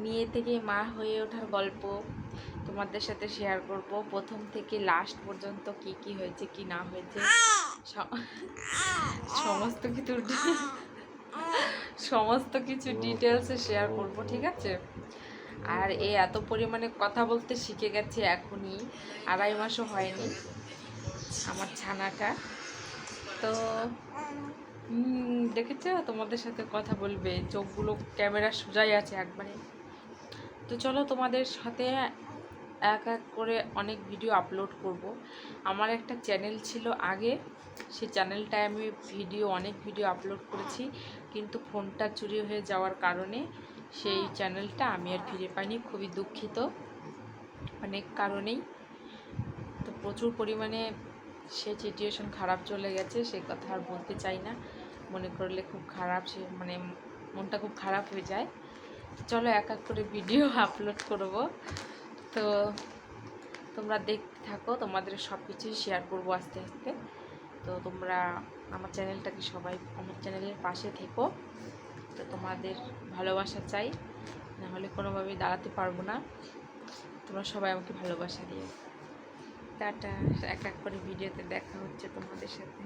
মেয়ে থেকে মা হয়ে ওঠার গল্প তোমাদের সাথে শেয়ার করব, প্রথম থেকে লাস্ট পর্যন্ত কি কি হয়েছে কি না হয়েছে সমস্ত কিছু ডিটেলসে শেয়ার করব, ঠিক আছে। আর এত পরিমাণে কথা বলতে শিখে গেছে এখনই, 2.5 মাসও হয়নি আমার ছানাটা। তো দেখেছো তোমাদের সাথে কথা বলবে, চোখগুলো ক্যামেরা সোজাই আছে একবারে। তো চলো তোমাদের সাথে এক এক করে অনেক ভিডিও আপলোড করব। আমার একটা চ্যানেল ছিল আগে, সেই চ্যানেলটায় আমি অনেক ভিডিও আপলোড করেছি, কিন্তু ফোনটা চুরি হয়ে যাওয়ার কারণে সেই চ্যানেলটা আমি আর ফিরে পাইনি। খুবই দুঃখিত অনেক কারণেই। তো প্রচুর পরিমাণে সে সিচুয়েশন খারাপ চলে গেছে, সে কথা আর বলতে চাই না, মনে করলে খুব খারাপ, সে মানে মনটা খুব খারাপ হয়ে যায়। চলো এক এক করে ভিডিও আপলোড করব, তো তোমরা দেখতে থাকো, তোমাদের সব কিছুই শেয়ার করবো আস্তে আস্তে। তো তোমরা আমার চ্যানেলটাকে সবাই আমার চ্যানেলের পাশে থেকো। তো তোমাদের ভালোবাসা চাই, নাহলে কোনোভাবেই দাঁড়াতে পারবো না। তোমরা সবাই আমাকে ভালোবাসা দিও। টাটা। এক এক করে ভিডিওতে দেখা হচ্ছে তোমাদের সাথে।